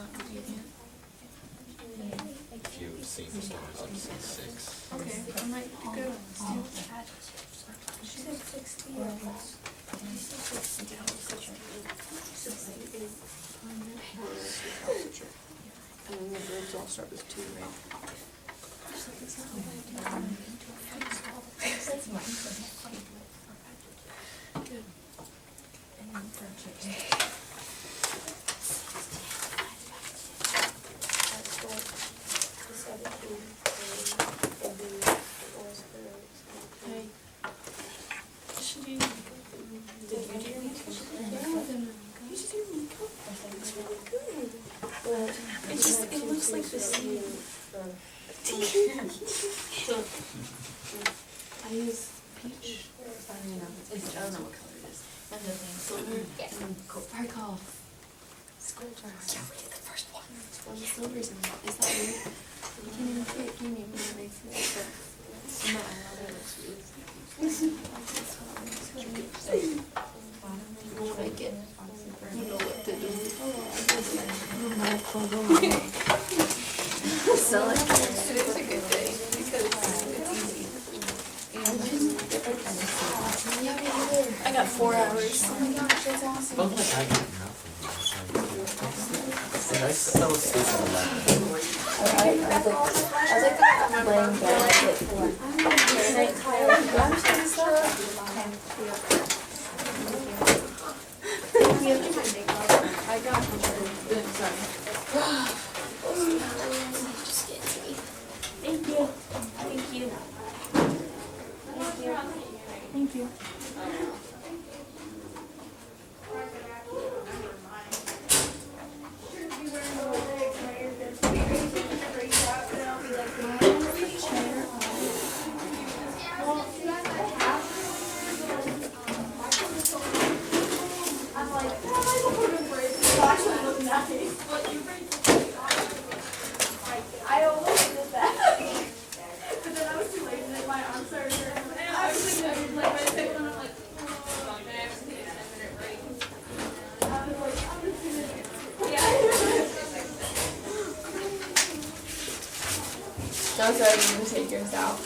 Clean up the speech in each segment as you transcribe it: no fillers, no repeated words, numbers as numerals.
not deviant. If you've seen this one, it's episode 6. Okay, I might go. She said 60 or less. She said 60. And then the verbs all start with 2, right? Good. Hey. Should you... Did you do your makeup? You should do your makeup. It's really good. It looks like the same. I use peach. I don't know what color it is. And the silver. And sparkle. Sculpture. Yeah, read the first one. Well, the silver's in it. Is that weird? You can't even see it, can you? When it makes it different. No, I love it. It's weird. You won't like it. You know what to do. So like, it's a good day because it's easy. I got 4 hours. Oh my gosh, that's awesome. Don't let I get nothing. I fell asleep at 11. I was like, I'm laying down I got you. Sorry. just get to me. Thank you. Thank you. Thank you. Thank you. I almost did that. But then I was too late and then my arm started hurting. I was like, when I picked one, I'm like, oh, man, I have to take a 10-minute break. I was like, I'm just gonna do it. Yeah. No, sorry, you can take yours out.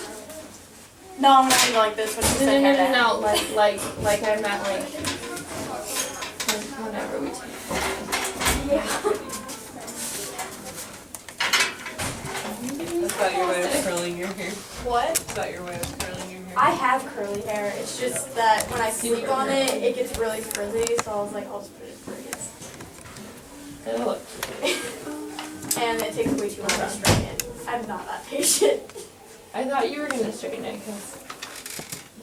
No, I'm not gonna like this when you said hair down. No, like I meant like, whenever we take. Is that your way of curling your hair? What? Is that your way of curling your hair? I have curly hair. It's just that when I sleep on it, it gets really frizzy. So I was like, I'll just put it in braids. It'll look cute. And it takes way too long to straighten it. I'm not that patient. I thought you were gonna straighten it because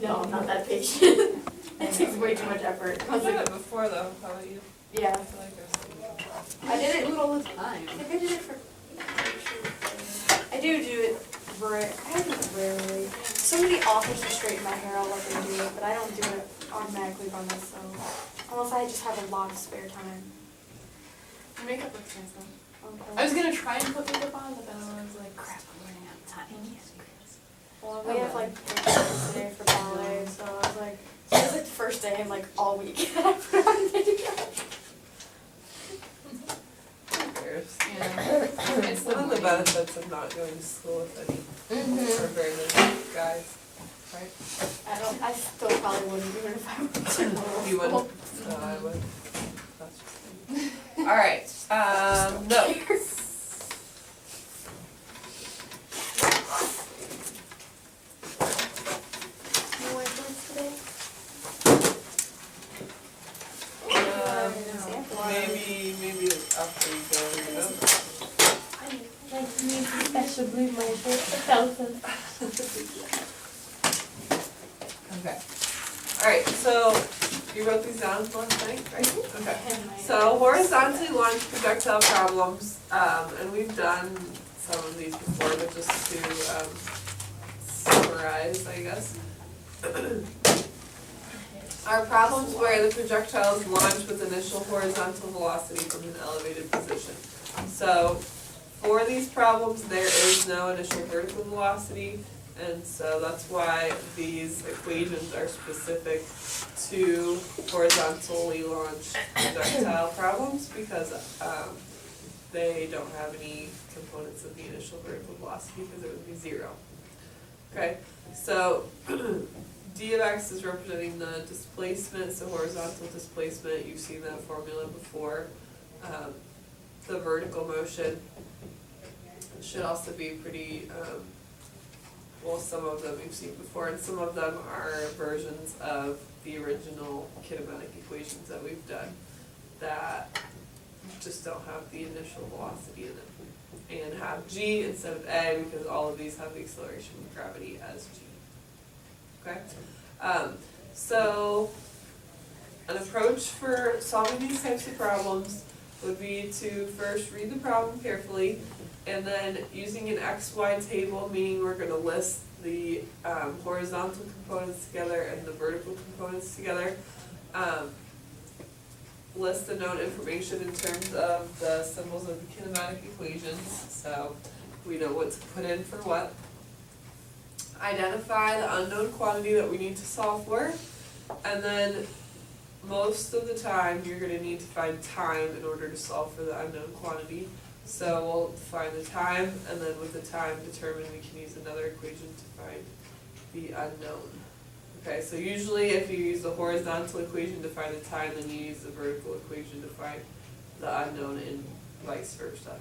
No, I'm not that patient. It takes way too much effort. I've done it before though. How about you? Yeah. I feel like I did it all the time. I think I did it for. I do it rarely. Somebody offers to straighten my hair, I'll let them do it, but I don't do it automatically by myself. Unless I just have a lot of spare time. Your makeup looks nice though. Okay. I was gonna try and put makeup on, but then I was like, crap, I'm running out of time. Well, we have like practice today for ballet, so I was like, it was like the first day in like all week that I put on makeup. who cares? Yeah. It's one of the benefits of not going to school with any or very many guys, right? I still probably wouldn't even if I went to normal You school. wouldn't? No, I would. That's just me. Alright, notes. You went today? Maybe after you go, you know? like to use a special blue mold for thousands. Okay. Alright, so you wrote these down last night, right? Okay. So horizontally launched projectile problems, and we've done some of these before, but just to summarize, I guess. Are problems where the projectile is launched with initial horizontal velocity from an elevated position. So for these problems, there is no initial vertical velocity, and so that's why these equations are specific to horizontally launched projectile problems, because they don't have any components of the initial vertical velocity because it would be 0. Okay, so d of x is representing the displacement, so horizontal displacement, you've seen that formula before. The vertical motion should also be pretty, well, some of them we've seen before, and some of them are versions of the original kinematic equations that we've done that just don't have the initial velocity in it, and have g instead of a because all of these have the acceleration of gravity as g. Okay? So an approach for solving these types of problems would be to first read the problem carefully, and then using an XY table, meaning we're going to list the horizontal components together and the vertical components together. List the known information in terms of the symbols of the kinematic equations, so we know what to put in for what. Identify the unknown quantity that we need to solve for, and then most of the time you're going to need to find time in order to solve for the unknown quantity. So we'll find the time, and then with the time determine we can use another equation to find the unknown. Okay, so usually if you use the horizontal equation to find the time, then you use the vertical equation to find the unknown, and vice versa.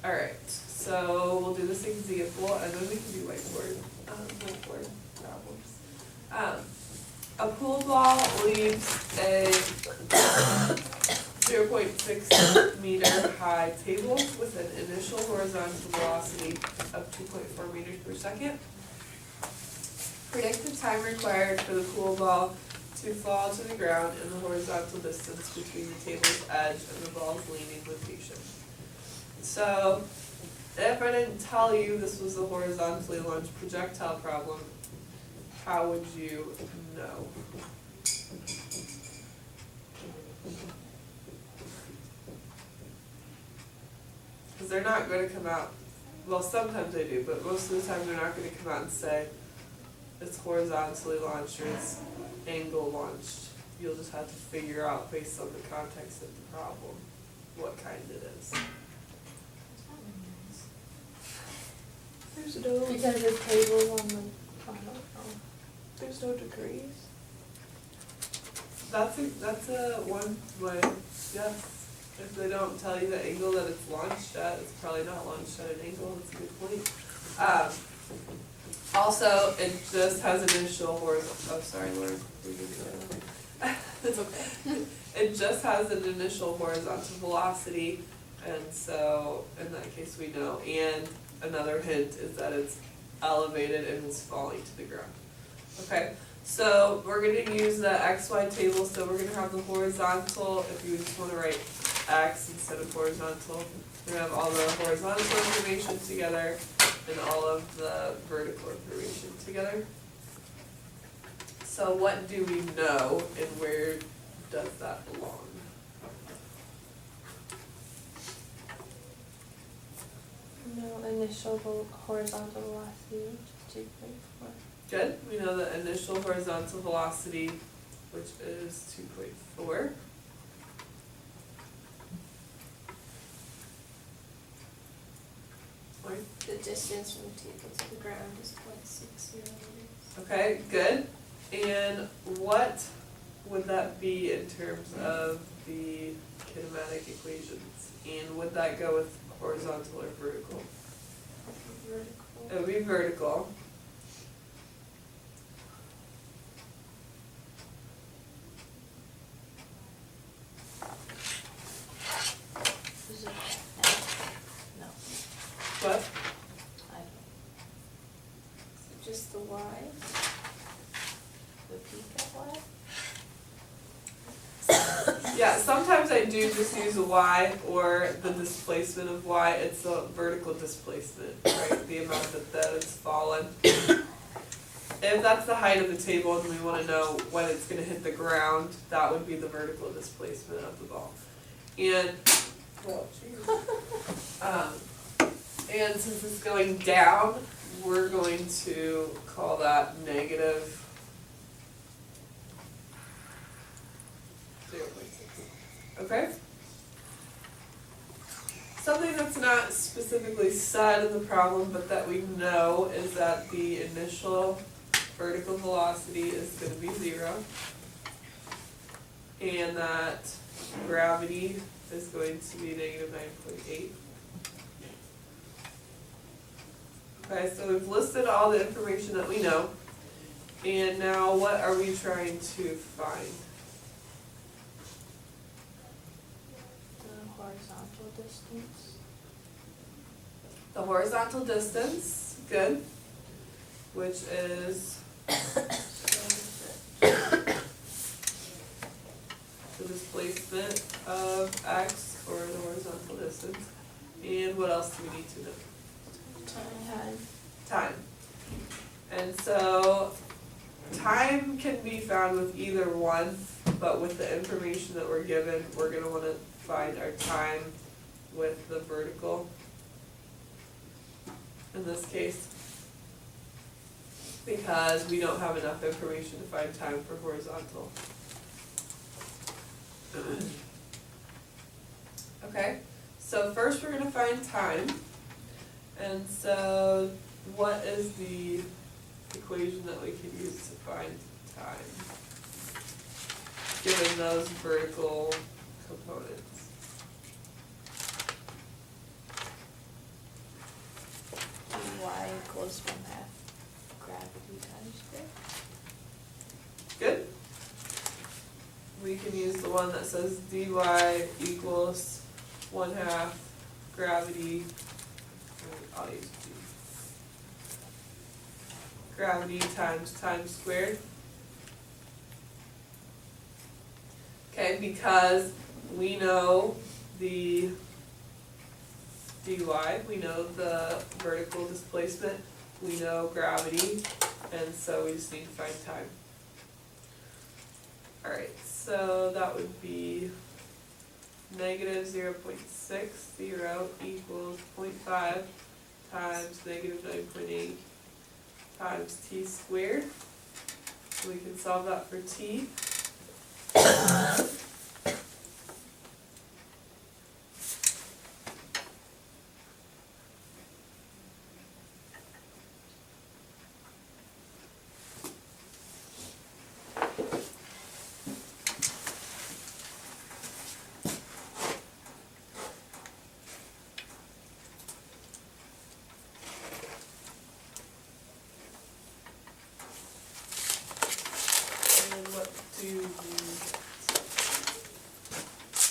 Alright, so we'll do this example, and then we can do whiteboard problems. A pool ball leaves a 0.6 meter high table with an initial horizontal velocity of 2.4 meters per second. Predict the time required for the pool ball to fall to the ground in the horizontal distance between the table's edge and the ball's leaning location. So, if I didn't tell you this was a horizontally launched projectile problem, how would you know? Because they're not going to come out, well, sometimes they do, but most of the time they're not going to come out and say it's horizontally launched or it's angle launched. You'll just have to figure out based on the context of the problem what kind it is. There's no. Because the table on the, There's no degrees. That's a one way, yes. If they don't tell you the angle that it's launched at, it's probably not launched at an angle. That's a good point. Also, it just has an initial horizontal. Oh, sorry, Lauren. It's okay. It just has an initial horizontal velocity, and so in that case we know. And another hint is that it's elevated and is falling to the ground. Okay. So we're going to use the XY table, so we're going to have the horizontal, if you just want to write X instead of horizontal, we're going to have all the horizontal information together and all of the vertical information together. So what do we know and where does that belong? no initial horizontal velocity, which is 2.4. Good, we know the initial horizontal velocity, which is 2.4. The distance from the table to the ground is 0.60 meters. Okay, good. And what would that be in terms of the kinematic equations? And would that go with horizontal or vertical? Vertical. It would be vertical. Is it no, What? I don't. Is it just the Y? The peak at Y? Yeah, sometimes I do just use a Y or the displacement of Y. It's the vertical displacement, right? The amount that it's fallen. If that's the height of the table and we want to know when it's going to hit the ground, that would be the vertical displacement of the ball. And, well, and since it's going down, we're going to call that negative 0.6. Okay? something that's not specifically said in the problem, but that we know is that the initial vertical velocity is gonna be 0. And that gravity is going to be negative 9.8. Okay, so we've listed all the information that we know. And now what are we trying to find? The horizontal distance. The horizontal distance, good, which is the displacement of x, or the horizontal distance. And what else do we need to know? Time. And so, time can be found with either one, but with the information that we're given, we're gonna wanna find our time with the vertical, in this case, because we don't have enough information to find time for horizontal. Okay, so first we're gonna find time, and so what is the equation that we could use to find time, given those vertical components? Y equals 1/2 gravity times square. Good. We can use the one that says dy equals 1/2 gravity, I'll use g. Gravity times time squared. Okay, because we know the dy, we know the vertical displacement, we know gravity, and so we just need to find time. Alright, so that would be negative 0.60 equals 0.5 times negative 9.8 times t squared. So we can solve that for t. And what do we,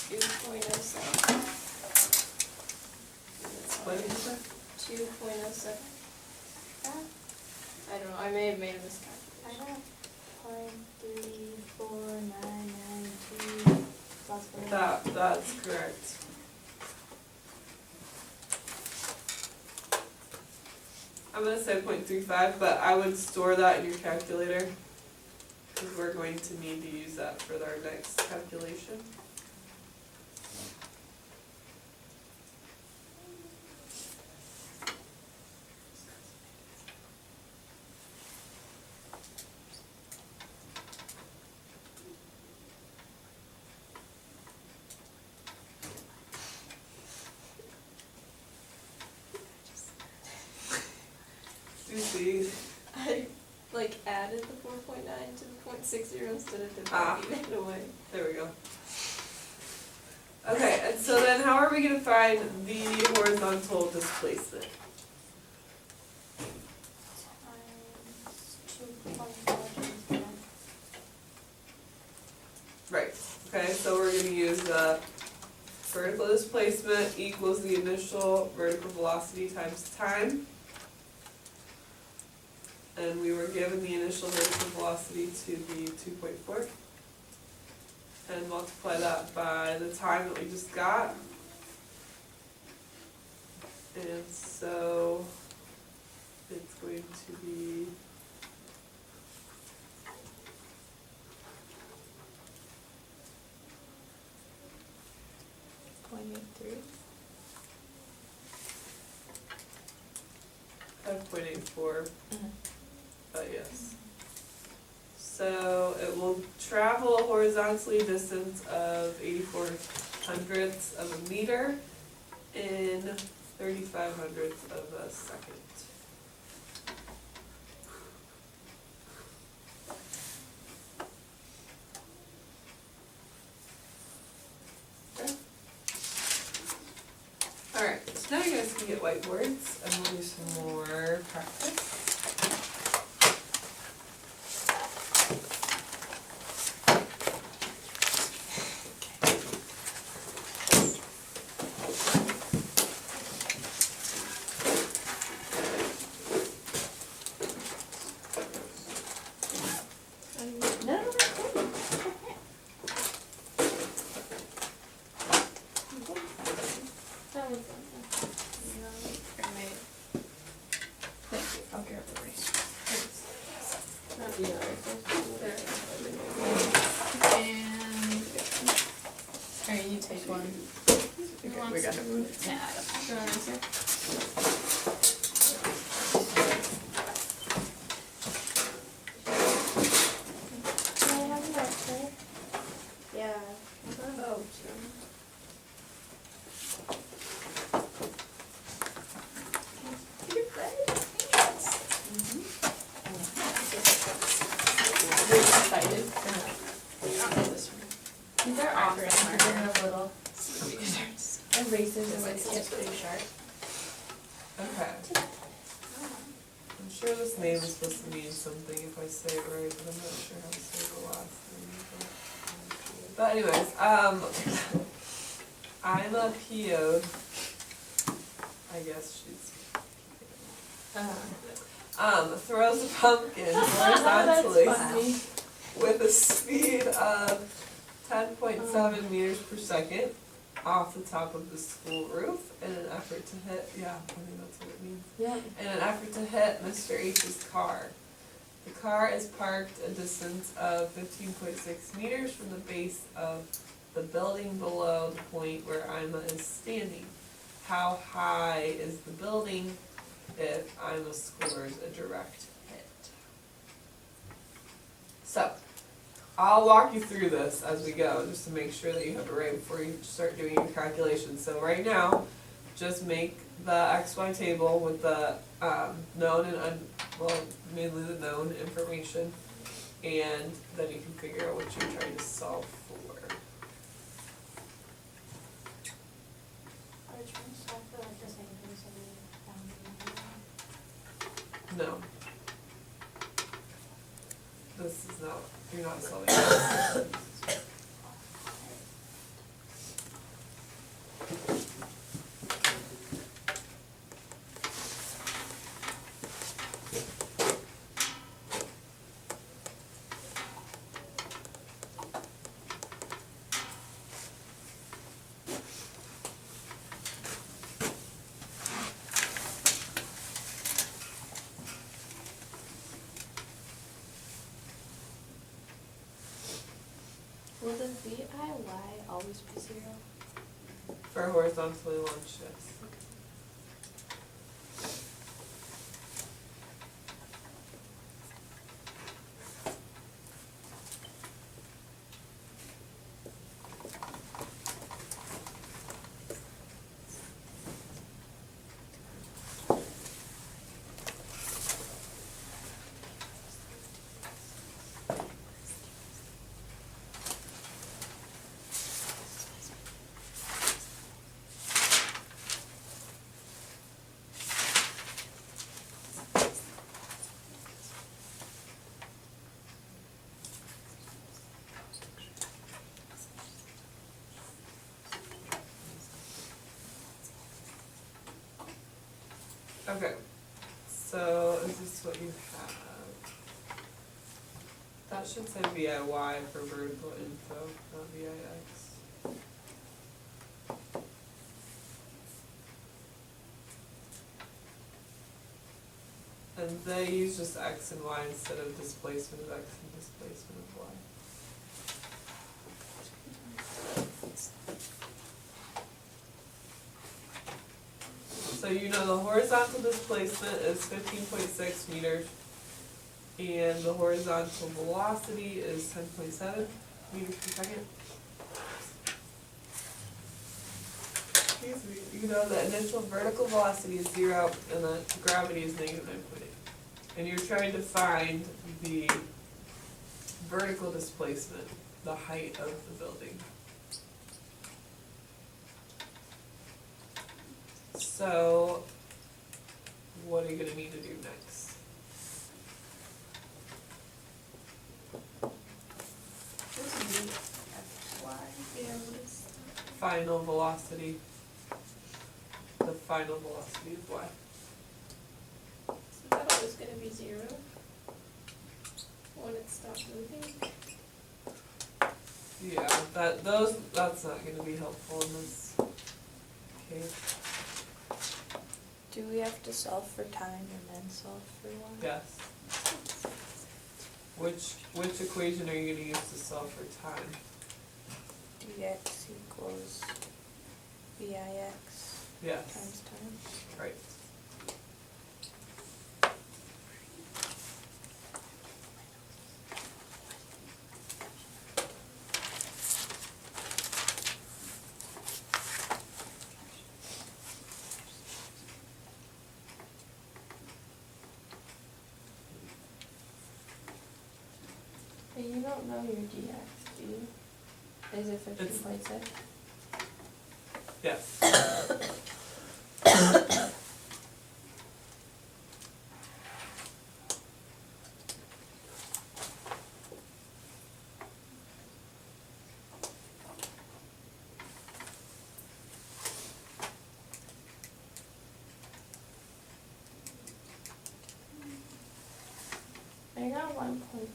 2.07. what did you say? 2.07. I don't know, I may have made a mistake. I have 0.34992 plus 1. That's correct. I'm gonna say 0.35, but I would store that in your calculator, because we're going to need to use that for our next calculation. Do these. I added the 4.9 to the 0.60 instead of Ah. dividing it away. There we go. Okay, and so then how are we gonna find the horizontal displacement? Right, okay, so we're gonna use the vertical displacement equals the initial vertical velocity times time. And we were given the initial vertical velocity to be 2.4. And multiply that by the time that we just got. And so it's going to be .83. 5.84, but yes. So it will travel a horizontal distance of 84 hundredths of a meter, in 3500ths of a second. Okay. Alright, so now you guys can get whiteboards and we'll do some more practice. That was Thank you. I'll grab the eraser. not the other. And, alright, you take one. Okay, we got it. Yeah, I don't. Eraser. Can I have an extra? Yeah. Oh, Really excited. This one. These are awesome. They're gonna have little Erasers. erasers and like It's pretty sharp. Okay. I'm sure this name is supposed to mean something if I say it right, but I'm not sure how to say the last name. But anyways, I'm a Pio. I guess she's. Throws a pumpkin horizontally That's funny. with a speed of 10.7 meters per second off the top of the school roof in an effort to hit, yeah, I think that's what it means. Yep. In an effort to hit Mr. H's car. The car is parked a distance of 15.6 meters from the base of the building below the point where Ima is standing. How high is the building if Ima scores a direct hit? So, I'll walk you through this as we go, just to make sure that you have it right before you start doing your calculations. So right now, just make the XY table with the known and mainly the known information, and then you can figure out what you're trying to solve for. No. This is not, you're not solving this. Will the VIY always be 0? For horizontally launched, yes. Okay, so is this what you have? That should say VIY for vertical info, not VIX. And they use just X and Y instead of displacement of X and displacement of Y. So you know the horizontal displacement is 15.6 meters, and the horizontal velocity is 10.7 meters per second. excuse me, you know the initial vertical velocity is 0 and the gravity is negative 9.8. And you're trying to find the vertical displacement, the height of the building. So, what are you gonna need to do next? Final velocity. The final velocity of y. Is that always gonna be 0? When it stops moving? Yeah, that's not gonna be helpful in this case. Do we have to solve for time and then solve for y? Yes. Which equation are you gonna use to solve for time? dx equals vix Yes, times time. right. Hey, you don't know your dx, do you? Is it 15.6? Yes. I got 1 point.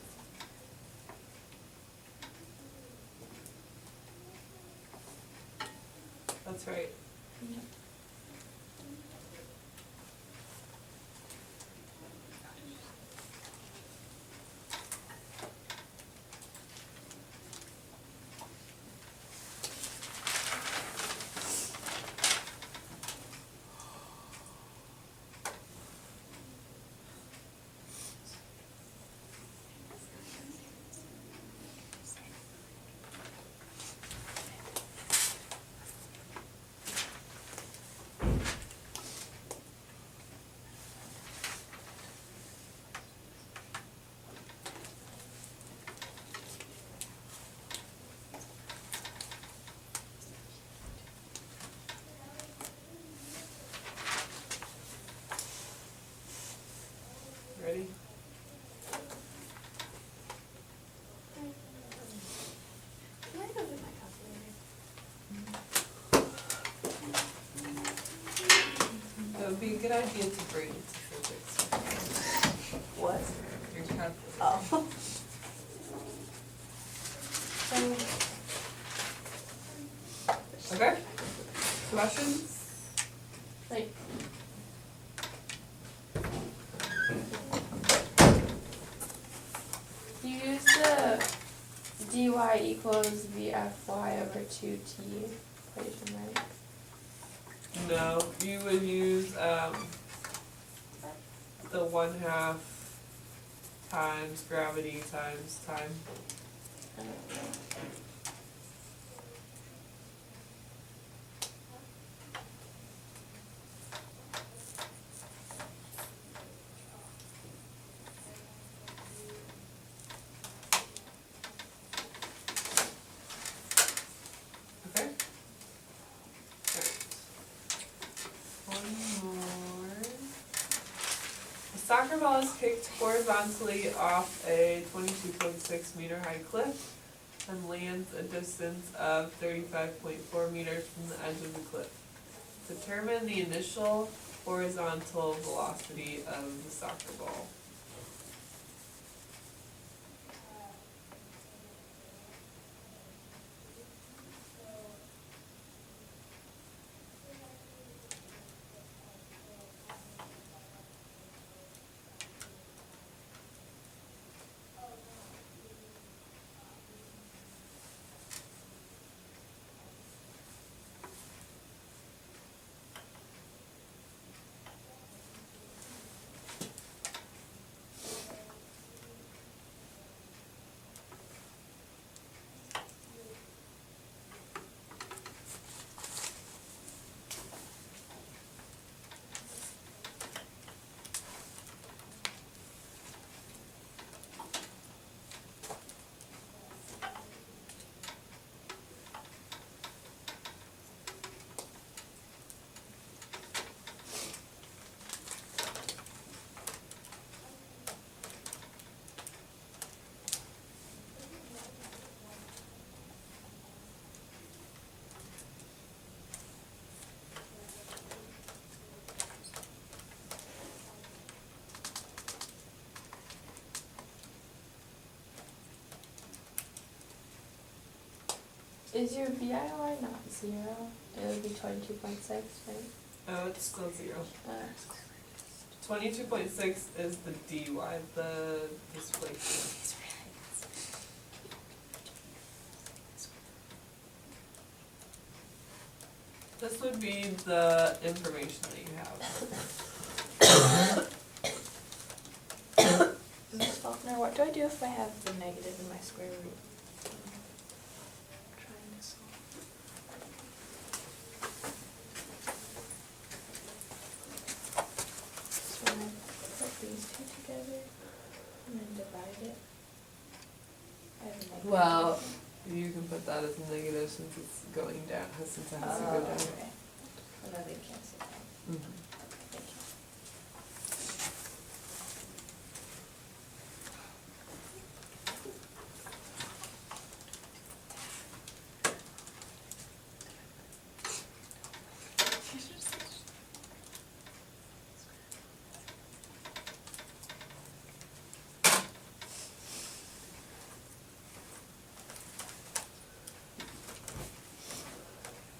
That's right. Ready? Can I go get my calculator? It would be a good idea to bring it to physics. What? Your calculator. Oh. Okay? Questions? Like, you use the dy equals vfy over 2t equation, right? No, you would use the 1/2 times gravity times time. Okay? Alright. One more. A soccer ball is kicked horizontally off a 22.6 meter high cliff and lands a distance of 35.4 meters from the edge of the cliff. Determine the initial horizontal velocity of the soccer ball. Is your VIY not 0? It would be 22.6, right? Oh, it's still 0. Uh, 22.6 is the DY, the displacement. This would be the information that you have. Ms. Faulkner, what do I do if I have the negative in my square root? Trying to solve. So when I put these two together and then divide it, I have a negative. Well, you can put that as a negative since it's going down, since it has to go down. Okay. Well, that they cancel out. Mhm. Thank you.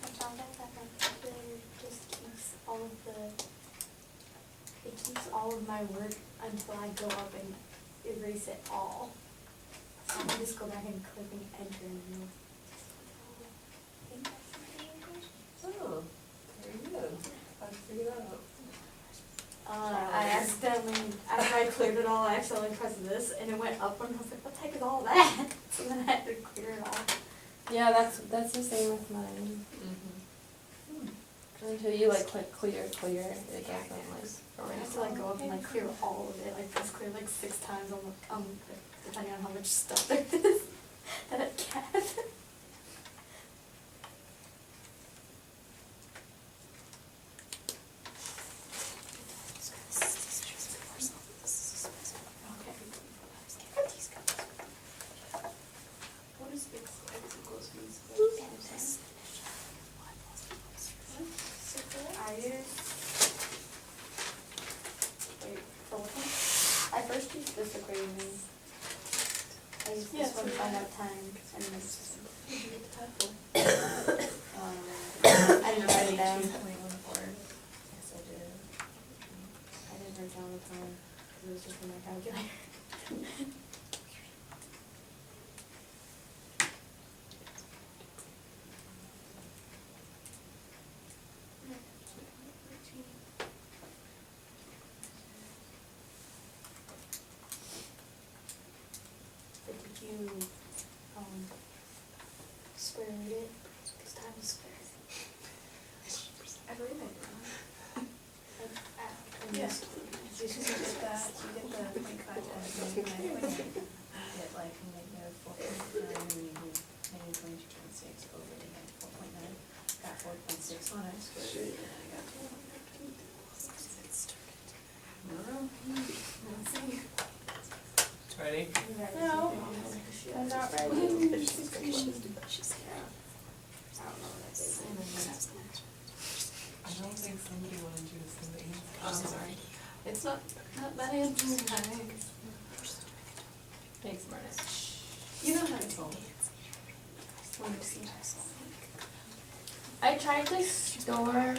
I found out that my calculator just keeps all of my work until I go up and erase it all. So I can just go back and click and enter and you'll. Oh, very good. How'd you figure that out? I accidentally, after I cleared it all, I accidentally pressed this and it went up and I was like, what the heck is all that? So then I had to clear it all. Yeah, that's the same with mine. Until you like click clear, it doesn't like I have to like go up and like clear all of it, like just clear like 6 times on depending on how much stuff there is that it can. What is x equals b squared? I use, wait, for what one? I first used this equation. I used this one to find out time, and then it's just. I didn't write it down. Yes, I did. I didn't write down the time, because it was just in my calculator. But did you, square root it? Because time is square. I believe I did. Yes. You should get that, you get the 0.5 times 9.9, get like negative 4.9, and then you do negative 22.6 over negative 4.9, got 4.6 on it, squared it, and I got 2. No. Ready? No, I'm not ready. I don't know what that is. I don't think somebody wanted you to send the email. I'm sorry. It's not that answer. Thanks, Marnus. You know how to tell. When you see I tried to store my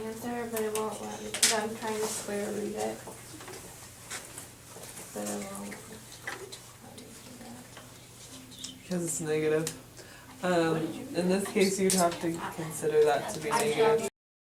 answer, but it won't let me because I'm trying to square root it. But it won't. let me do that. Because it's negative. In this case, you'd have to consider that to be negative